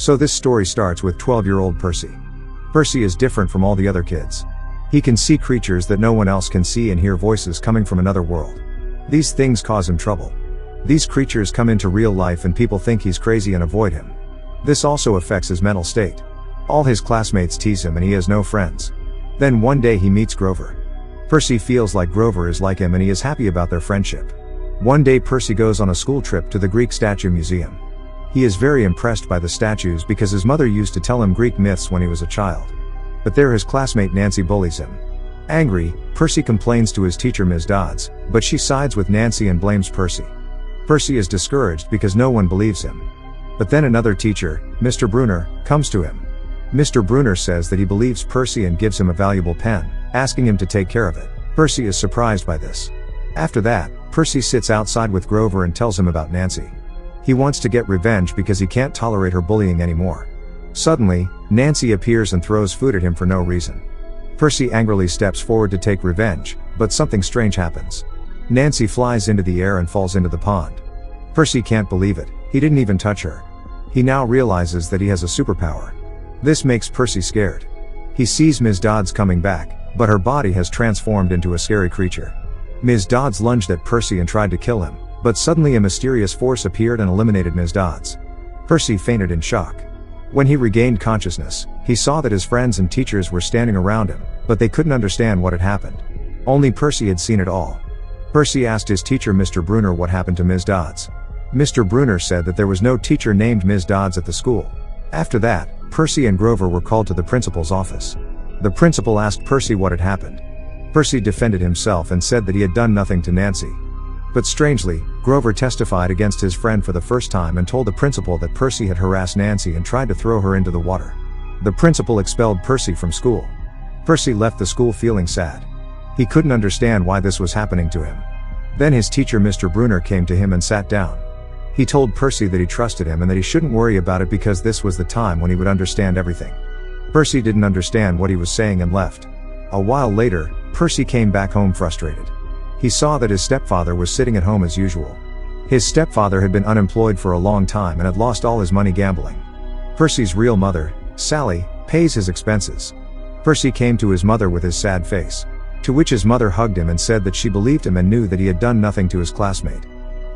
So this story starts with 12-year-old Percy. Percy is different from all the other kids. He can see creatures that no one else can see and hear voices coming from another world. These things cause him trouble. These creatures come into real life and people think he's crazy and avoid him. This also affects his mental state. All his classmates tease him and he has no friends. Then one day he meets Grover. Percy feels like Grover is like him and he is happy about their friendship. One day Percy goes on a school trip to the Greek statue museum. He is very impressed by the statues because his mother used to tell him Greek myths when he was a child. But there his classmate Nancy bullies him. Angry, Percy complains to his teacher Ms. Dodds, but she sides with Nancy and blames Percy. Percy is discouraged because no one believes him. But then another teacher, Mr. Brunner, comes to him. Mr. Brunner says that he believes Percy and gives him a valuable pen, asking him to take care of it. Percy is surprised by this. After that, Percy sits outside with Grover and tells him about Nancy. He wants to get revenge because he can't tolerate her bullying anymore. Suddenly, Nancy appears and throws food at him for no reason. Percy angrily steps forward to take revenge, but something strange happens. Nancy flies into the air and falls into the pond. Percy can't believe it, he didn't even touch her. He now realizes that he has a superpower. This makes Percy scared. He sees Ms. Dodds coming back, but her body has transformed into a scary creature. Ms. Dodds lunged at Percy and tried to kill him, but suddenly a mysterious force appeared and eliminated Ms. Dodds. Percy fainted in shock. When he regained consciousness, he saw that his friends and teachers were standing around him, but they couldn't understand what had happened. Only Percy had seen it all. Percy asked his teacher Mr. Brunner what happened to Ms. Dodds. Mr. Brunner said that there was no teacher named Ms. Dodds at the school. After that, Percy and Grover were called to the principal's office. The principal asked Percy what had happened. Percy defended himself and said that he had done nothing to Nancy. But strangely, Grover testified against his friend for the first time and told the principal that Percy had harassed Nancy and tried to throw her into the water. The principal expelled Percy from school. Percy left the school feeling sad. He couldn't understand why this was happening to him. Then his teacher Mr. Brunner came to him and sat down. He told Percy that he trusted him and that he shouldn't worry about it because this was the time when he would understand everything. Percy didn't understand what he was saying and left. A while later, Percy came back home frustrated. He saw that his stepfather was sitting at home as usual. His stepfather had been unemployed for a long time and had lost all his money gambling. Percy's real mother, Sally, pays his expenses. Percy came to his mother with his sad face. To which his mother hugged him and said that she believed him and knew that he had done nothing to his classmate.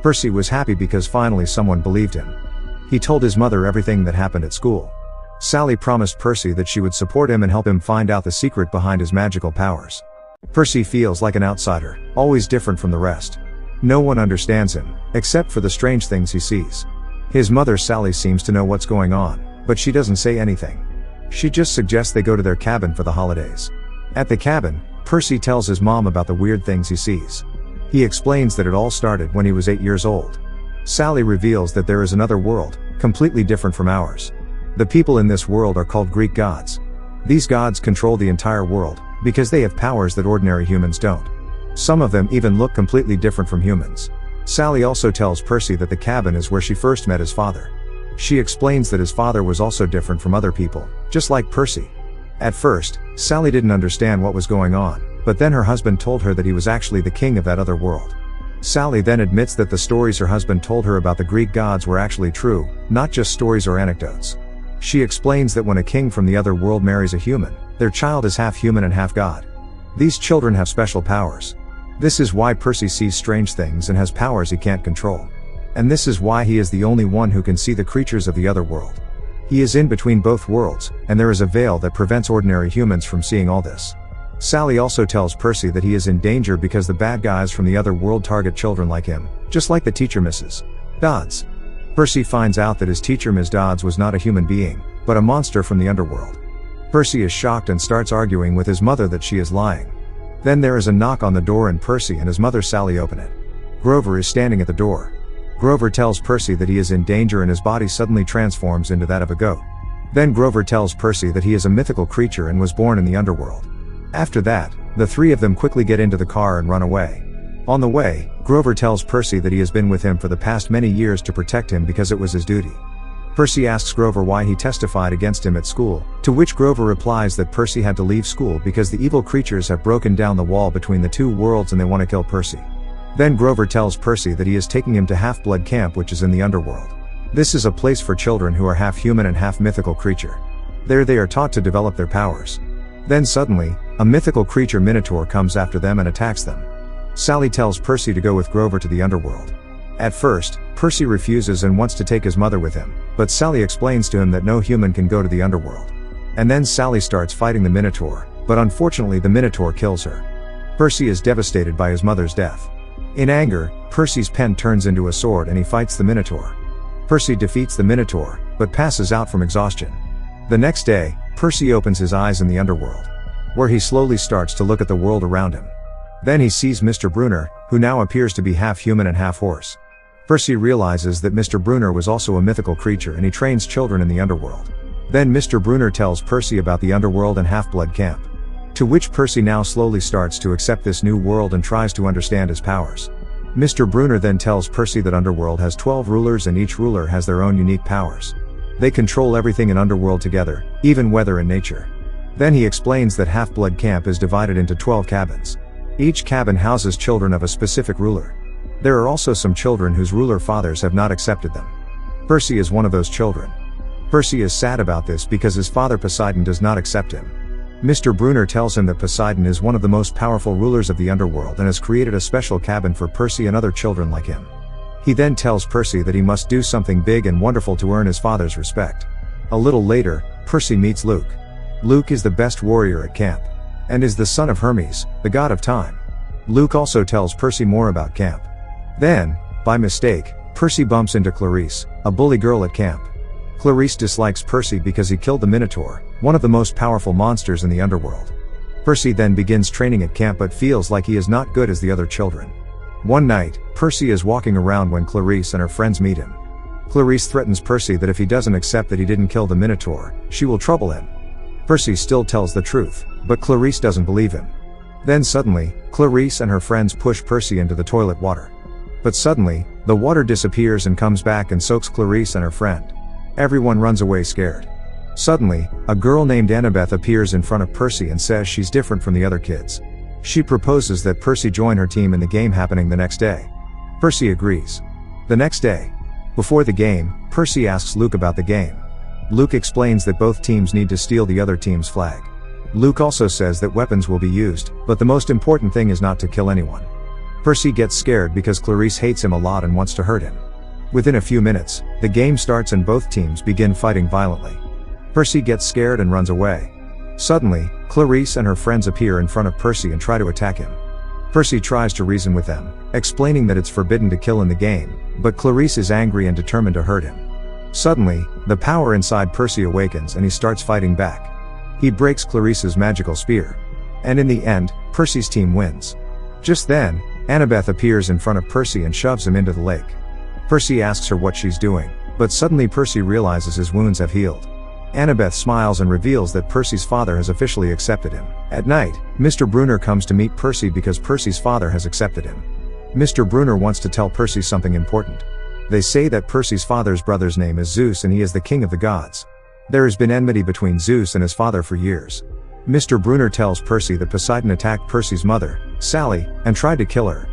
Percy was happy because finally someone believed him. He told his mother everything that happened at school. Sally promised Percy that she would support him and help him find out the secret behind his magical powers. Percy feels like an outsider, always different from the rest. No one understands him, except for the strange things he sees. His mother Sally seems to know what's going on, but she doesn't say anything. She just suggests they go to their cabin for the holidays. At the cabin, Percy tells his mom about the weird things he sees. He explains that it all started when he was 8 years old. Sally reveals that there is another world, completely different from ours. The people in this world are called Greek gods. These gods control the entire world, because they have powers that ordinary humans don't. Some of them even look completely different from humans. Sally also tells Percy that the cabin is where she first met his father. She explains that his father was also different from other people, just like Percy. At first, Sally didn't understand what was going on, but then her husband told her that he was actually the king of that other world. Sally then admits that the stories her husband told her about the Greek gods were actually true, not just stories or anecdotes. She explains that when a king from the other world marries a human, their child is half human and half god. These children have special powers. This is why Percy sees strange things and has powers he can't control. And this is why he is the only one who can see the creatures of the other world. He is in between both worlds, and there is a veil that prevents ordinary humans from seeing all this. Sally also tells Percy that he is in danger because the bad guys from the other world target children like him, just like the teacher Mrs. Dodds. Percy finds out that his teacher Ms. Dodds was not a human being, but a monster from the underworld. Percy is shocked and starts arguing with his mother that she is lying. Then there is a knock on the door and Percy and his mother Sally open it. Grover is standing at the door. Grover tells Percy that he is in danger and his body suddenly transforms into that of a goat. Then Grover tells Percy that he is a mythical creature and was born in the underworld. After that, the three of them quickly get into the car and run away. On the way, Grover tells Percy that he has been with him for the past many years to protect him because it was his duty. Percy asks Grover why he testified against him at school, to which Grover replies that Percy had to leave school because the evil creatures have broken down the wall between the two worlds and they want to kill Percy. Then Grover tells Percy that he is taking him to Half-Blood Camp, which is in the underworld. This is a place for children who are half human and half mythical creature. There they are taught to develop their powers. Then suddenly, a mythical creature Minotaur comes after them and attacks them. Sally tells Percy to go with Grover to the underworld. At first, Percy refuses and wants to take his mother with him, but Sally explains to him that no human can go to the underworld. And then Sally starts fighting the Minotaur, but unfortunately the Minotaur kills her. Percy is devastated by his mother's death. In anger, Percy's pen turns into a sword and he fights the Minotaur. Percy defeats the Minotaur, but passes out from exhaustion. The next day, Percy opens his eyes in the underworld, where he slowly starts to look at the world around him. Then he sees Mr. Brunner, who now appears to be half human and half horse. Percy realizes that Mr. Brunner was also a mythical creature and he trains children in the underworld. Then Mr. Brunner tells Percy about the underworld and Half-Blood Camp. To which Percy now slowly starts to accept this new world and tries to understand his powers. Mr. Brunner then tells Percy that Underworld has 12 rulers and each ruler has their own unique powers. They control everything in Underworld together, even weather and nature. Then he explains that Half-Blood Camp is divided into 12 cabins. Each cabin houses children of a specific ruler. There are also some children whose ruler fathers have not accepted them. Percy is one of those children. Percy is sad about this because his father Poseidon does not accept him. Mr. Brunner tells him that Poseidon is one of the most powerful rulers of the underworld and has created a special cabin for Percy and other children like him. He then tells Percy that he must do something big and wonderful to earn his father's respect. A little later, Percy meets Luke. Luke is the best warrior at camp, and is the son of Hermes, the god of time. Luke also tells Percy more about camp. Then, by mistake, Percy bumps into Clarice, a bully girl at camp. Clarice dislikes Percy because he killed the Minotaur, one of the most powerful monsters in the underworld. Percy then begins training at camp but feels like he is not good as the other children. One night, Percy is walking around when Clarice and her friends meet him. Clarice threatens Percy that if he doesn't accept that he didn't kill the Minotaur, she will trouble him. Percy still tells the truth, but Clarice doesn't believe him. Then suddenly, Clarice and her friends push Percy into the toilet water. But suddenly, the water disappears and comes back and soaks Clarice and her friend. Everyone runs away scared. Suddenly, a girl named Annabeth appears in front of Percy and says she's different from the other kids. She proposes that Percy join her team in the game happening the next day. Percy agrees. The next day, before the game, Percy asks Luke about the game. Luke explains that both teams need to steal the other team's flag. Luke also says that weapons will be used, but the most important thing is not to kill anyone. Percy gets scared because Clarice hates him a lot and wants to hurt him. Within a few minutes, the game starts and both teams begin fighting violently. Percy gets scared and runs away. Suddenly, Clarice and her friends appear in front of Percy and try to attack him. Percy tries to reason with them, explaining that it's forbidden to kill in the game, but Clarice is angry and determined to hurt him. Suddenly, the power inside Percy awakens and he starts fighting back. He breaks Clarice's magical spear. And in the end, Percy's team wins. Just then, Annabeth appears in front of Percy and shoves him into the lake. Percy asks her what she's doing, but suddenly Percy realizes his wounds have healed. Annabeth smiles and reveals that Percy's father has officially accepted him. At night, Mr. Brunner comes to meet Percy because Percy's father has accepted him. Mr. Brunner wants to tell Percy something important. They say that Percy's father's brother's name is Zeus and he is the king of the gods. There has been enmity between Zeus and his father for years. Mr. Brunner tells Percy that Poseidon attacked Percy's mother, Sally, and tried to kill her.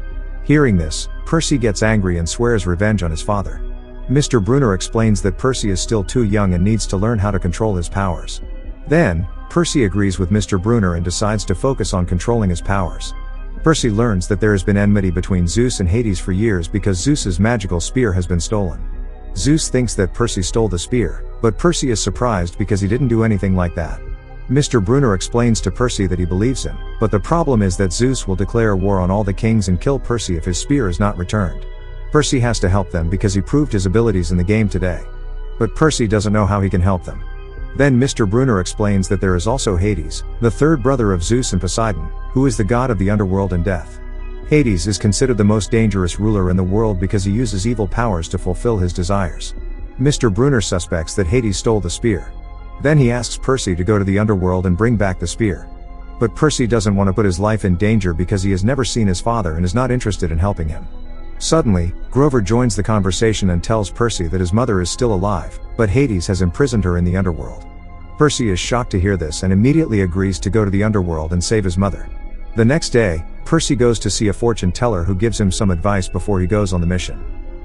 Hearing this, Percy gets angry and swears revenge on his father. Mr. Brunner explains that Percy is still too young and needs to learn how to control his powers. Then, Percy agrees with Mr. Brunner and decides to focus on controlling his powers. Percy learns that there has been enmity between Zeus and Hades for years because Zeus's magical spear has been stolen. Zeus thinks that Percy stole the spear, but Percy is surprised because he didn't do anything like that. Mr. Brunner explains to Percy that he believes him, but the problem is that Zeus will declare war on all the kings and kill Percy if his spear is not returned. Percy has to help them because he proved his abilities in the game today. But Percy doesn't know how he can help them. Then Mr. Brunner explains that there is also Hades, the third brother of Zeus and Poseidon, who is the god of the underworld and death. Hades is considered the most dangerous ruler in the world because he uses evil powers to fulfill his desires. Mr. Brunner suspects that Hades stole the spear. Then he asks Percy to go to the underworld and bring back the spear. But Percy doesn't want to put his life in danger because he has never seen his father and is not interested in helping him. Suddenly, Grover joins the conversation and tells Percy that his mother is still alive, but Hades has imprisoned her in the underworld. Percy is shocked to hear this and immediately agrees to go to the underworld and save his mother. The next day, Percy goes to see a fortune teller who gives him some advice before he goes on the mission.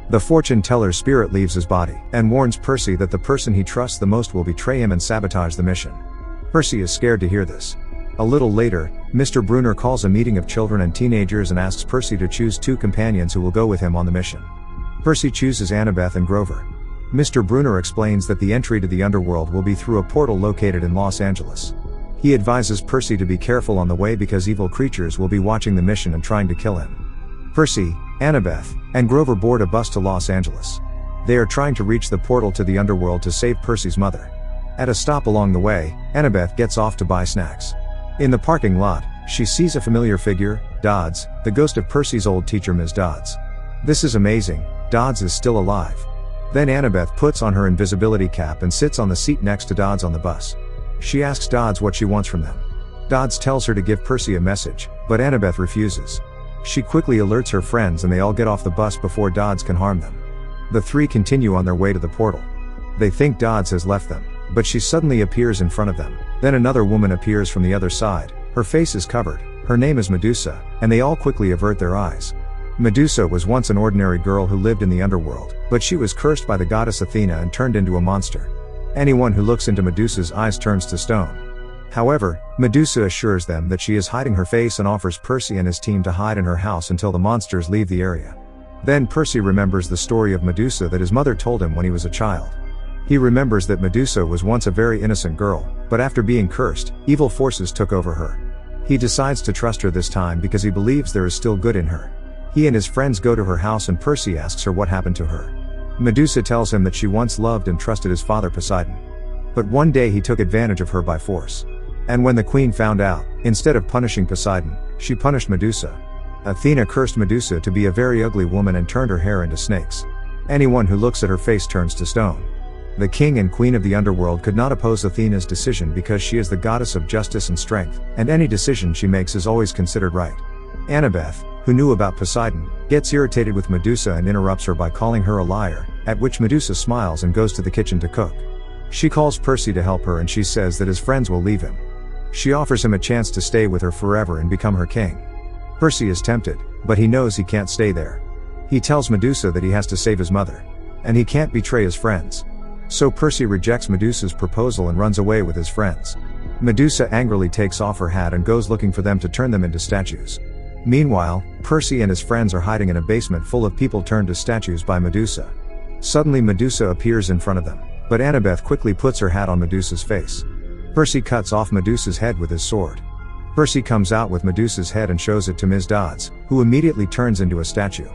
The fortune teller's spirit leaves his body, and warns Percy that the person he trusts the most will betray him and sabotage the mission. Percy is scared to hear this. A little later, Mr. Brunner calls a meeting of children and teenagers and asks Percy to choose 2 companions who will go with him on the mission. Percy chooses Annabeth and Grover. Mr. Brunner explains that the entry to the underworld will be through a portal located in Los Angeles. He advises Percy to be careful on the way because evil creatures will be watching the mission and trying to kill him. Percy, Annabeth, and Grover board a bus to Los Angeles. They are trying to reach the portal to the underworld to save Percy's mother. At a stop along the way, Annabeth gets off to buy snacks. In the parking lot, she sees a familiar figure, Dodds, the ghost of Percy's old teacher Ms. Dodds. This is amazing, Dodds is still alive. Then Annabeth puts on her invisibility cap and sits on the seat next to Dodds on the bus. She asks Dodds what she wants from them. Dodds tells her to give Percy a message, but Annabeth refuses. She quickly alerts her friends and they all get off the bus before Dodds can harm them. The 3 continue on their way to the portal. They think Dodds has left them, but she suddenly appears in front of them. Then another woman appears from the other side. Her face is covered. Her name is Medusa, and they all quickly avert their eyes. Medusa was once an ordinary girl who lived in the underworld, but she was cursed by the goddess Athena and turned into a monster. Anyone who looks into Medusa's eyes turns to stone. However, Medusa assures them that she is hiding her face and offers Percy and his team to hide in her house until the monsters leave the area. Then Percy remembers the story of Medusa that his mother told him when he was a child. He remembers that Medusa was once a very innocent girl, but after being cursed, evil forces took over her. He decides to trust her this time because he believes there is still good in her. He and his friends go to her house and Percy asks her what happened to her. Medusa tells him that she once loved and trusted his father Poseidon. But one day he took advantage of her by force. And when the queen found out, instead of punishing Poseidon, she punished Medusa. Athena cursed Medusa to be a very ugly woman and turned her hair into snakes. Anyone who looks at her face turns to stone. The king and queen of the underworld could not oppose Athena's decision because she is the goddess of justice and strength, and any decision she makes is always considered right. Annabeth, who knew about Poseidon, gets irritated with Medusa and interrupts her by calling her a liar, at which Medusa smiles and goes to the kitchen to cook. She calls Percy to help her and she says that his friends will leave him. She offers him a chance to stay with her forever and become her king. Percy is tempted, but he knows he can't stay there. He tells Medusa that he has to save his mother. And he can't betray his friends. So Percy rejects Medusa's proposal and runs away with his friends. Medusa angrily takes off her hat and goes looking for them to turn them into statues. Meanwhile, Percy and his friends are hiding in a basement full of people turned to statues by Medusa. Suddenly Medusa appears in front of them, but Annabeth quickly puts her hat on Medusa's face. Percy cuts off Medusa's head with his sword. Percy comes out with Medusa's head and shows it to Ms. Dodds, who immediately turns into a statue.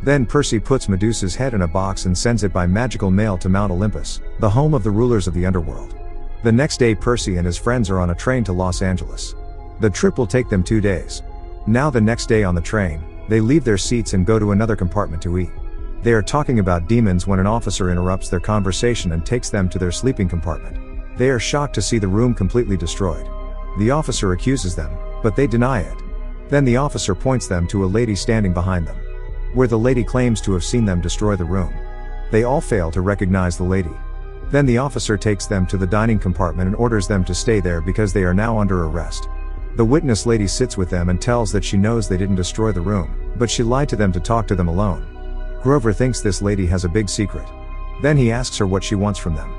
Then Percy puts Medusa's head in a box and sends it by magical mail to Mount Olympus, the home of the rulers of the underworld. The next day Percy and his friends are on a train to Los Angeles. The trip will take them 2 days. Now the next day on the train, they leave their seats and go to another compartment to eat. They are talking about demons when an officer interrupts their conversation and takes them to their sleeping compartment. They are shocked to see the room completely destroyed. The officer accuses them, but they deny it. Then the officer points them to a lady standing behind them, where the lady claims to have seen them destroy the room. They all fail to recognize the lady. Then the officer takes them to the dining compartment and orders them to stay there because they are now under arrest. The witness lady sits with them and tells that she knows they didn't destroy the room, but she lied to them to talk to them alone. Grover thinks this lady has a big secret. Then he asks her what she wants from them.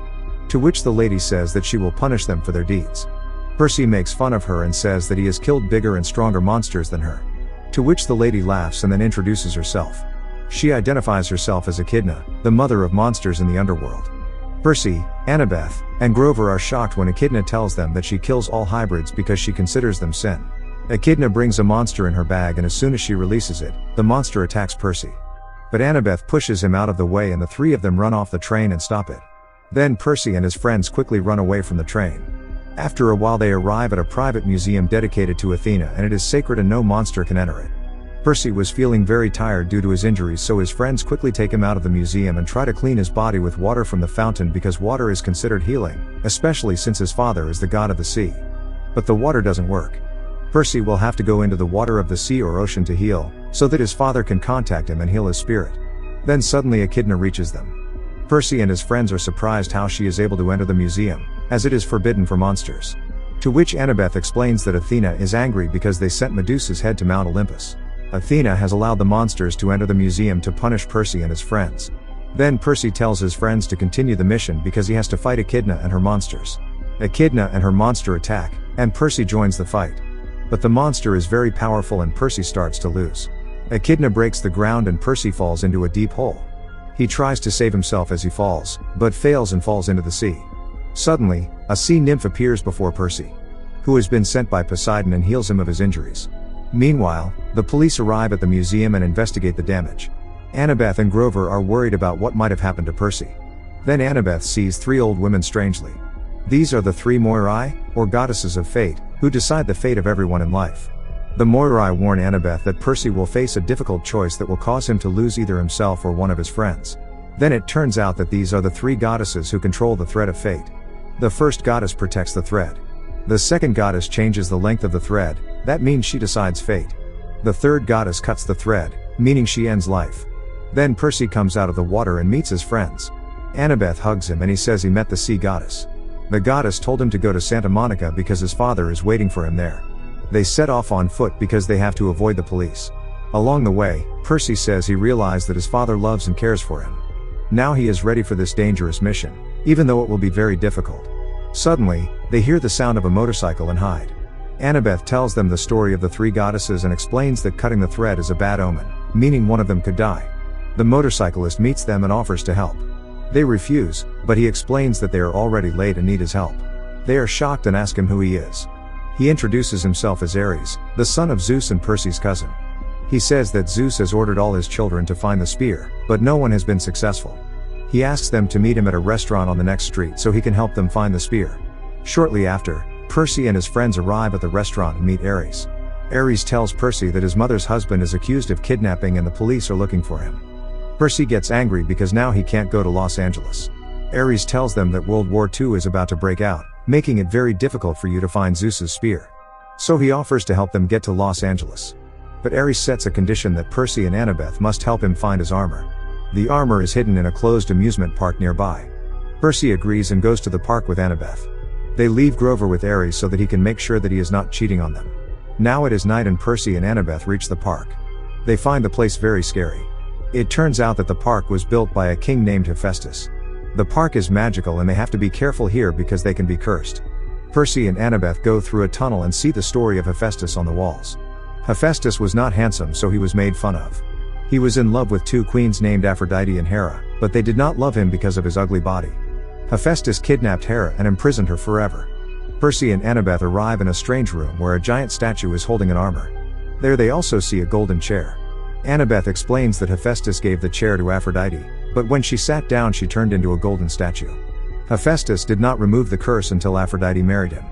To which the lady says that she will punish them for their deeds. Percy makes fun of her and says that he has killed bigger and stronger monsters than her. To which the lady laughs and then introduces herself. She identifies herself as Echidna, the mother of monsters in the underworld. Percy, Annabeth, and Grover are shocked when Echidna tells them that she kills all hybrids because she considers them sin. Echidna brings a monster in her bag and as soon as she releases it, the monster attacks Percy. But Annabeth pushes him out of the way and the 3 of them run off the train and stop it. Then Percy and his friends quickly run away from the train. After a while they arrive at a private museum dedicated to Athena and it is sacred and no monster can enter it. Percy was feeling very tired due to his injuries, so his friends quickly take him out of the museum and try to clean his body with water from the fountain because water is considered healing, especially since his father is the god of the sea. But the water doesn't work. Percy will have to go into the water of the sea or ocean to heal, so that his father can contact him and heal his spirit. Then suddenly Echidna reaches them. Percy and his friends are surprised how she is able to enter the museum, as it is forbidden for monsters. To which Annabeth explains that Athena is angry because they sent Medusa's head to Mount Olympus. Athena has allowed the monsters to enter the museum to punish Percy and his friends. Then Percy tells his friends to continue the mission because he has to fight Echidna and her monsters. Echidna and her monster attack, and Percy joins the fight. But the monster is very powerful and Percy starts to lose. Echidna breaks the ground and Percy falls into a deep hole. He tries to save himself as he falls, but fails and falls into the sea. Suddenly, a sea nymph appears before Percy, who has been sent by Poseidon and heals him of his injuries. Meanwhile, the police arrive at the museum and investigate the damage. Annabeth and Grover are worried about what might have happened to Percy. Then Annabeth sees 3 old women strangely. These are the 3 Moirai, or goddesses of fate, who decide the fate of everyone in life. The Moirai warn Annabeth that Percy will face a difficult choice that will cause him to lose either himself or one of his friends. Then it turns out that these are the 3 goddesses who control the thread of fate. The first goddess protects the thread. The second goddess changes the length of the thread, that means she decides fate. The third goddess cuts the thread, meaning she ends life. Then Percy comes out of the water and meets his friends. Annabeth hugs him and he says he met the sea goddess. The goddess told him to go to Santa Monica because his father is waiting for him there. They set off on foot because they have to avoid the police. Along the way, Percy says he realized that his father loves and cares for him. Now he is ready for this dangerous mission, even though it will be very difficult. Suddenly, they hear the sound of a motorcycle and hide. Annabeth tells them the story of the 3 goddesses and explains that cutting the thread is a bad omen, meaning one of them could die. The motorcyclist meets them and offers to help. They refuse, but he explains that they are already late and need his help. They are shocked and ask him who he is. He introduces himself as Ares, the son of Zeus and Percy's cousin. He says that Zeus has ordered all his children to find the spear, but no one has been successful. He asks them to meet him at a restaurant on the next street so he can help them find the spear. Shortly after, Percy and his friends arrive at the restaurant and meet Ares. Ares tells Percy that his mother's husband is accused of kidnapping and the police are looking for him. Percy gets angry because now he can't go to Los Angeles. Ares tells them that World War II is about to break out, making it very difficult for you to find Zeus's spear. So he offers to help them get to Los Angeles. But Ares sets a condition that Percy and Annabeth must help him find his armor. The armor is hidden in a closed amusement park nearby. Percy agrees and goes to the park with Annabeth. They leave Grover with Ares so that he can make sure that he is not cheating on them. Now it is night and Percy and Annabeth reach the park. They find the place very scary. It turns out that the park was built by a king named Hephaestus. The park is magical and they have to be careful here because they can be cursed. Percy and Annabeth go through a tunnel and see the story of Hephaestus on the walls. Hephaestus was not handsome, so he was made fun of. He was in love with 2 queens named Aphrodite and Hera, but they did not love him because of his ugly body. Hephaestus kidnapped Hera and imprisoned her forever. Percy and Annabeth arrive in a strange room where a giant statue is holding an armor. There they also see a golden chair. Annabeth explains that Hephaestus gave the chair to Aphrodite, but when she sat down she turned into a golden statue. Hephaestus did not remove the curse until Aphrodite married him.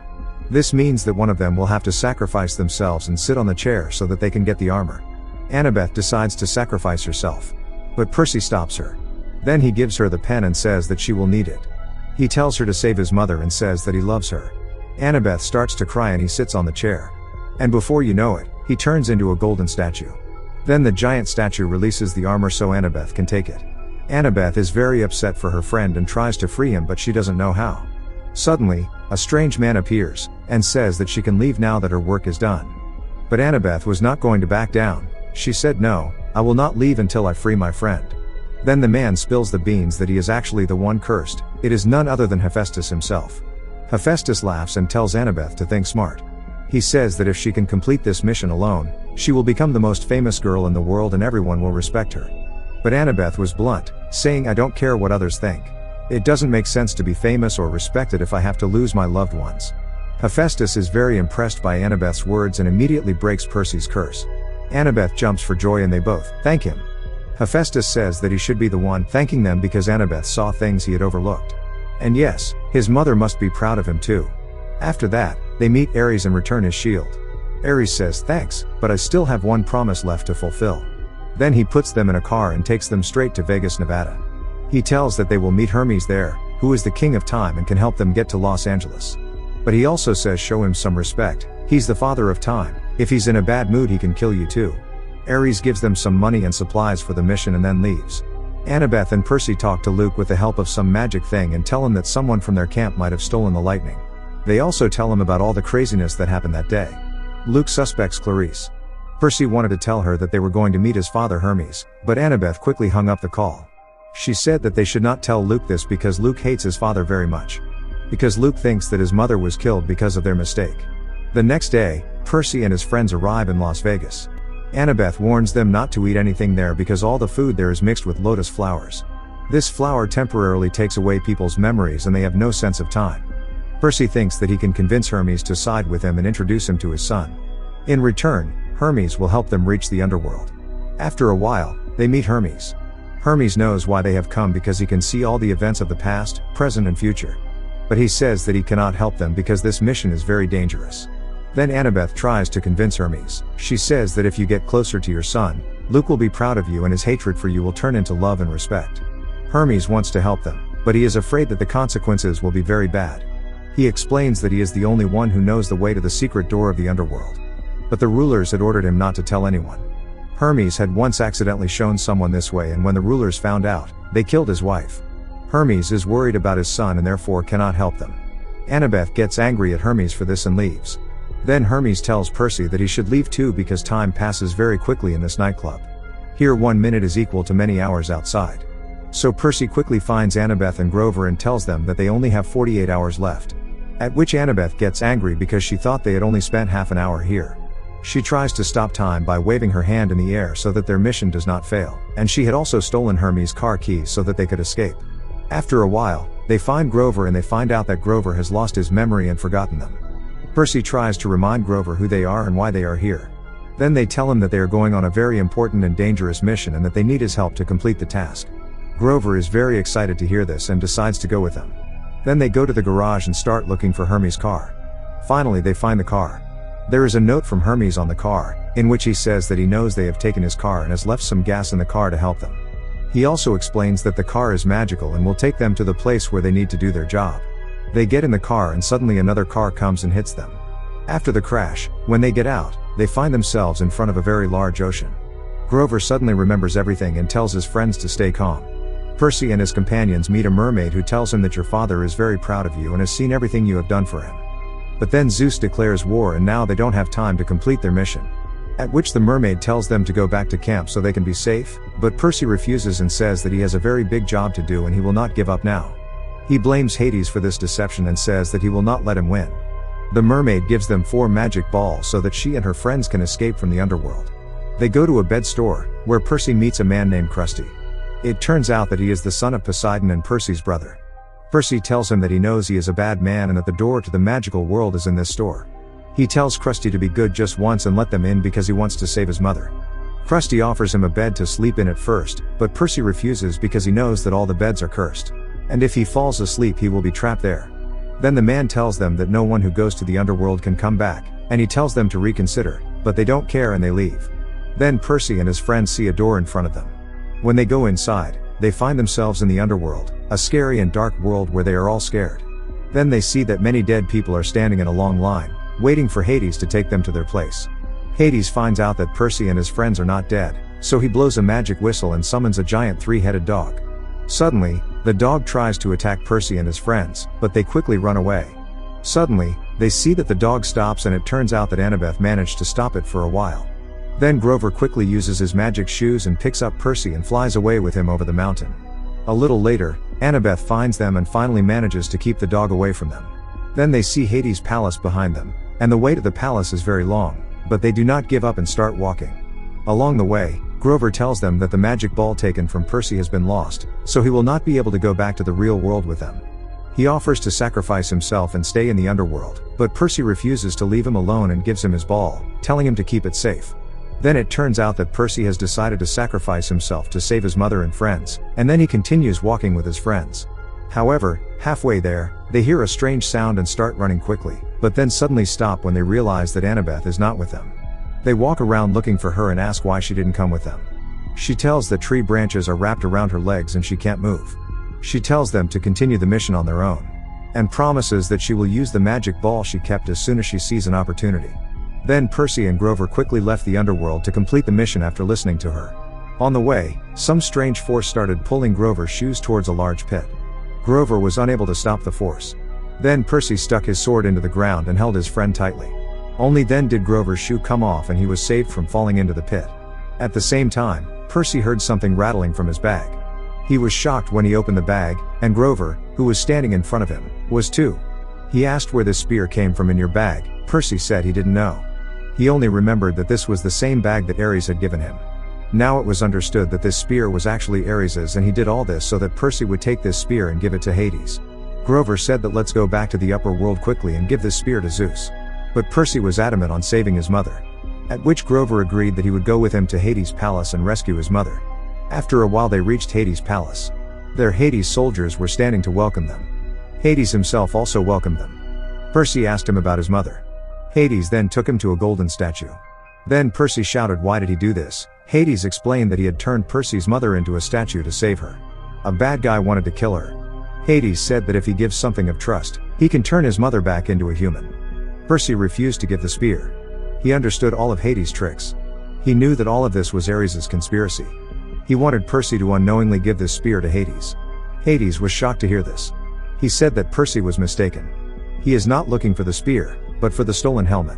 This means that one of them will have to sacrifice themselves and sit on the chair so that they can get the armor. Annabeth decides to sacrifice herself. But Percy stops her. Then he gives her the pen and says that she will need it. He tells her to save his mother and says that he loves her. Annabeth starts to cry and he sits on the chair. And before you know it, he turns into a golden statue. Then the giant statue releases the armor so Annabeth can take it. Annabeth is very upset for her friend and tries to free him, but she doesn't know how. Suddenly, a strange man appears, and says that she can leave now that her work is done. But Annabeth was not going to back down. She said, "No, I will not leave until I free my friend." Then the man spills the beans that he is actually the one cursed. It is none other than Hephaestus himself. Hephaestus laughs and tells Annabeth to think smart. He says that if she can complete this mission alone, she will become the most famous girl in the world and everyone will respect her. But Annabeth was blunt, saying, "I don't care what others think. It doesn't make sense to be famous or respected if I have to lose my loved ones." Hephaestus is very impressed by Annabeth's words and immediately breaks Percy's curse. Annabeth jumps for joy and they both thank him. Hephaestus says that he should be the one thanking them because Annabeth saw things he had overlooked. And yes, his mother must be proud of him too. After that, they meet Ares and return his shield. Ares says, "Thanks, but I still have one promise left to fulfill." Then he puts them in a car and takes them straight to Vegas, Nevada. He tells that they will meet Hermes there, who is the king of time and can help them get to Los Angeles. But he also says show him some respect, he's the father of time, if he's in a bad mood he can kill you too. Ares gives them some money and supplies for the mission and then leaves. Annabeth and Percy talk to Luke with the help of some magic thing and tell him that someone from their camp might have stolen the lightning. They also tell him about all the craziness that happened that day. Luke suspects Clarice. Percy wanted to tell her that they were going to meet his father Hermes, but Annabeth quickly hung up the call. She said that they should not tell Luke this because Luke hates his father very much. Because Luke thinks that his mother was killed because of their mistake. The next day, Percy and his friends arrive in Las Vegas. Annabeth warns them not to eat anything there because all the food there is mixed with lotus flowers. This flower temporarily takes away people's memories and they have no sense of time. Percy thinks that he can convince Hermes to side with him and introduce him to his son. In return, Hermes will help them reach the underworld. After a while, they meet Hermes. Hermes knows why they have come because he can see all the events of the past, present and future. But he says that he cannot help them because this mission is very dangerous. Then Annabeth tries to convince Hermes. She says that if you get closer to your son, Luke will be proud of you and his hatred for you will turn into love and respect. Hermes wants to help them, but he is afraid that the consequences will be very bad. He explains that he is the only one who knows the way to the secret door of the underworld. But the rulers had ordered him not to tell anyone. Hermes had once accidentally shown someone this way, and when the rulers found out, they killed his wife. Hermes is worried about his son and therefore cannot help them. Annabeth gets angry at Hermes for this and leaves. Then Hermes tells Percy that he should leave too because time passes very quickly in this nightclub. Here 1 minute is equal to many hours outside. So Percy quickly finds Annabeth and Grover and tells them that they only have 48 hours left. At which Annabeth gets angry because she thought they had only spent half an hour here. She tries to stop time by waving her hand in the air so that their mission does not fail, and she had also stolen Hermes' car keys so that they could escape. After a while, they find Grover and they find out that Grover has lost his memory and forgotten them. Percy tries to remind Grover who they are and why they are here. Then they tell him that they are going on a very important and dangerous mission and that they need his help to complete the task. Grover is very excited to hear this and decides to go with them. Then they go to the garage and start looking for Hermes' car. Finally they find the car. There is a note from Hermes on the car, in which he says that he knows they have taken his car and has left some gas in the car to help them. He also explains that the car is magical and will take them to the place where they need to do their job. They get in the car and suddenly another car comes and hits them. After the crash, when they get out, they find themselves in front of a very large ocean. Grover suddenly remembers everything and tells his friends to stay calm. Percy and his companions meet a mermaid who tells him that your father is very proud of you and has seen everything you have done for him. But then Zeus declares war and now they don't have time to complete their mission. At which the mermaid tells them to go back to camp so they can be safe, but Percy refuses and says that he has a very big job to do and he will not give up now. He blames Hades for this deception and says that he will not let him win. The mermaid gives them 4 magic balls so that she and her friends can escape from the underworld. They go to a bed store, where Percy meets a man named Krusty. It turns out that he is the son of Poseidon and Percy's brother. Percy tells him that he knows he is a bad man and that the door to the magical world is in this store. He tells Krusty to be good just once and let them in because he wants to save his mother. Krusty offers him a bed to sleep in at first, but Percy refuses because he knows that all the beds are cursed. And if he falls asleep he will be trapped there. Then the man tells them that no one who goes to the underworld can come back, and he tells them to reconsider, but they don't care and they leave. Then Percy and his friends see a door in front of them. When they go inside, they find themselves in the underworld, a scary and dark world where they are all scared. Then they see that many dead people are standing in a long line, waiting for Hades to take them to their place. Hades finds out that Percy and his friends are not dead, so he blows a magic whistle and summons a giant 3-headed dog. Suddenly, the dog tries to attack Percy and his friends, but they quickly run away. Suddenly, they see that the dog stops and it turns out that Annabeth managed to stop it for a while. Then Grover quickly uses his magic shoes and picks up Percy and flies away with him over the mountain. A little later, Annabeth finds them and finally manages to keep the dog away from them. Then they see Hades' palace behind them, and the way to the palace is very long, but they do not give up and start walking. Along the way, Grover tells them that the magic ball taken from Percy has been lost, so he will not be able to go back to the real world with them. He offers to sacrifice himself and stay in the underworld, but Percy refuses to leave him alone and gives him his ball, telling him to keep it safe. Then it turns out that Percy has decided to sacrifice himself to save his mother and friends, and then he continues walking with his friends. However, halfway there, they hear a strange sound and start running quickly, but then suddenly stop when they realize that Annabeth is not with them. They walk around looking for her and ask why she didn't come with them. She tells that tree branches are wrapped around her legs and she can't move. She tells them to continue the mission on their own, and promises that she will use the magic ball she kept as soon as she sees an opportunity. Then Percy and Grover quickly left the underworld to complete the mission after listening to her. On the way, some strange force started pulling Grover's shoes towards a large pit. Grover was unable to stop the force. Then Percy stuck his sword into the ground and held his friend tightly. Only then did Grover's shoe come off and he was saved from falling into the pit. At the same time, Percy heard something rattling from his bag. He was shocked when he opened the bag, and Grover, who was standing in front of him, was too. He asked where this spear came from in your bag. Percy said he didn't know. He only remembered that this was the same bag that Ares had given him. Now it was understood that this spear was actually Ares's, and he did all this so that Percy would take this spear and give it to Hades. Grover said that let's go back to the upper world quickly and give this spear to Zeus. But Percy was adamant on saving his mother. At which Grover agreed that he would go with him to Hades' palace and rescue his mother. After a while they reached Hades' palace. There Hades' soldiers were standing to welcome them. Hades himself also welcomed them. Percy asked him about his mother. Hades then took him to a golden statue. Then Percy shouted, "Why did he do this?" Hades explained that he had turned Percy's mother into a statue to save her. A bad guy wanted to kill her. Hades said that if he gives something of trust, he can turn his mother back into a human. Percy refused to give the spear. He understood all of Hades' tricks. He knew that all of this was Ares' conspiracy. He wanted Percy to unknowingly give this spear to Hades. Hades was shocked to hear this. He said that Percy was mistaken. He is not looking for the spear, but for the stolen helmet.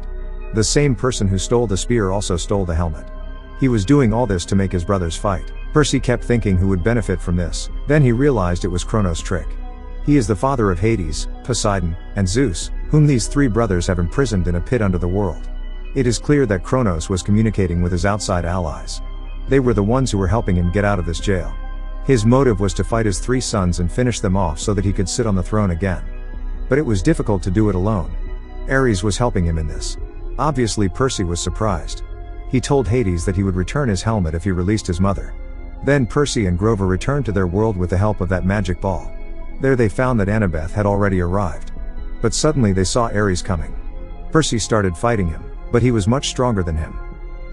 The same person who stole the spear also stole the helmet. He was doing all this to make his brothers fight. Percy kept thinking who would benefit from this. Then he realized it was Kronos' trick. He is the father of Hades, Poseidon, and Zeus, whom these three brothers have imprisoned in a pit under the world. It is clear that Kronos was communicating with his outside allies. They were the ones who were helping him get out of this jail. His motive was to fight his three sons and finish them off so that he could sit on the throne again. But it was difficult to do it alone. Ares was helping him in this. Obviously Percy was surprised. He told Hades that he would return his helmet if he released his mother. Then Percy and Grover returned to their world with the help of that magic ball. There they found that Annabeth had already arrived. But suddenly they saw Ares coming. Percy started fighting him, but he was much stronger than him.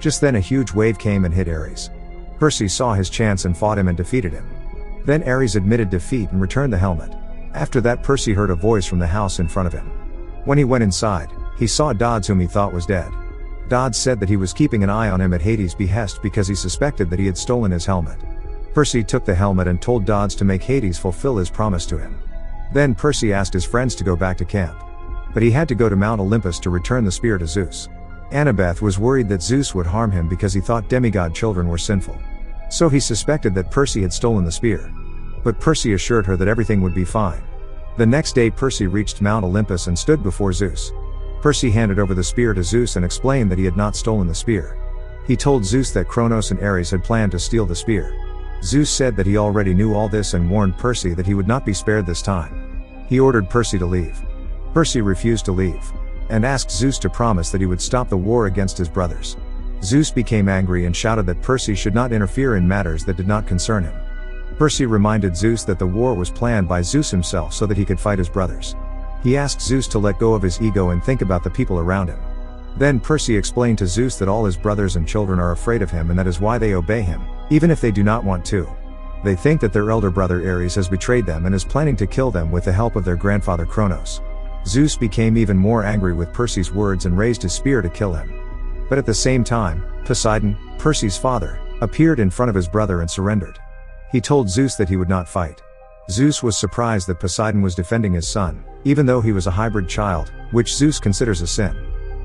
Just then a huge wave came and hit Ares. Percy saw his chance and fought him and defeated him. Then Ares admitted defeat and returned the helmet. After that Percy heard a voice from the house in front of him. When he went inside, he saw Dodds, whom he thought was dead. Dodds said that he was keeping an eye on him at Hades' behest because he suspected that he had stolen his helmet. Percy took the helmet and told Dodds to make Hades fulfill his promise to him. Then Percy asked his friends to go back to camp. But he had to go to Mount Olympus to return the spear to Zeus. Annabeth was worried that Zeus would harm him because he thought demigod children were sinful. So he suspected that Percy had stolen the spear. But Percy assured her that everything would be fine. The next day Percy reached Mount Olympus and stood before Zeus. Percy handed over the spear to Zeus and explained that he had not stolen the spear. He told Zeus that Kronos and Ares had planned to steal the spear. Zeus said that he already knew all this and warned Percy that he would not be spared this time. He ordered Percy to leave. Percy refused to leave, and asked Zeus to promise that he would stop the war against his brothers. Zeus became angry and shouted that Percy should not interfere in matters that did not concern him. Percy reminded Zeus that the war was planned by Zeus himself so that he could fight his brothers. He asked Zeus to let go of his ego and think about the people around him. Then Percy explained to Zeus that all his brothers and children are afraid of him and that is why they obey him, even if they do not want to. They think that their elder brother Ares has betrayed them and is planning to kill them with the help of their grandfather Kronos. Zeus became even more angry with Percy's words and raised his spear to kill him. But at the same time, Poseidon, Percy's father, appeared in front of his brother and surrendered. He told Zeus that he would not fight. Zeus was surprised that Poseidon was defending his son, even though he was a hybrid child, which Zeus considers a sin.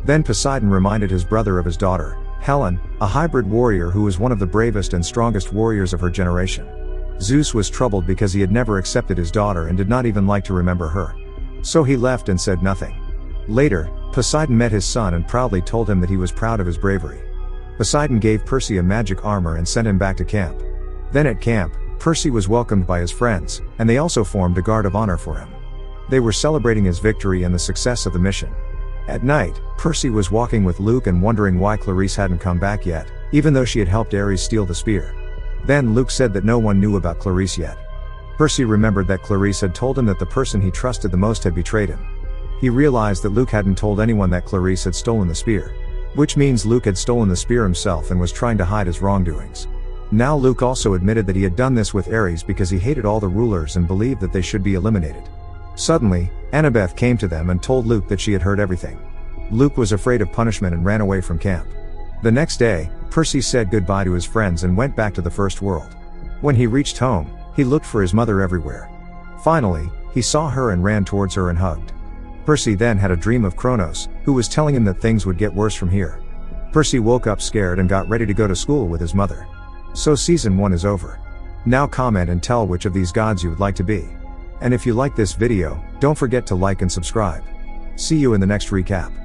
Then Poseidon reminded his brother of his daughter, Helen, a hybrid warrior who was one of the bravest and strongest warriors of her generation. Zeus was troubled because he had never accepted his daughter and did not even like to remember her. So he left and said nothing. Later, Poseidon met his son and proudly told him that he was proud of his bravery. Poseidon gave Percy a magic armor and sent him back to camp. Then at camp, Percy was welcomed by his friends, and they also formed a guard of honor for him. They were celebrating his victory and the success of the mission. At night, Percy was walking with Luke and wondering why Clarisse hadn't come back yet, even though she had helped Ares steal the spear. Then Luke said that no one knew about Clarisse yet. Percy remembered that Clarisse had told him that the person he trusted the most had betrayed him. He realized that Luke hadn't told anyone that Clarisse had stolen the spear. Which means Luke had stolen the spear himself and was trying to hide his wrongdoings. Now Luke also admitted that he had done this with Ares because he hated all the rulers and believed that they should be eliminated. Suddenly, Annabeth came to them and told Luke that she had heard everything. Luke was afraid of punishment and ran away from camp. The next day, Percy said goodbye to his friends and went back to the first world. When he reached home, he looked for his mother everywhere. Finally, he saw her and ran towards her and hugged. Percy then had a dream of Kronos, who was telling him that things would get worse from here. Percy woke up scared and got ready to go to school with his mother. So season 1 is over. Now comment and tell which of these gods you would like to be. And if you like this video, don't forget to like and subscribe. See you in the next recap.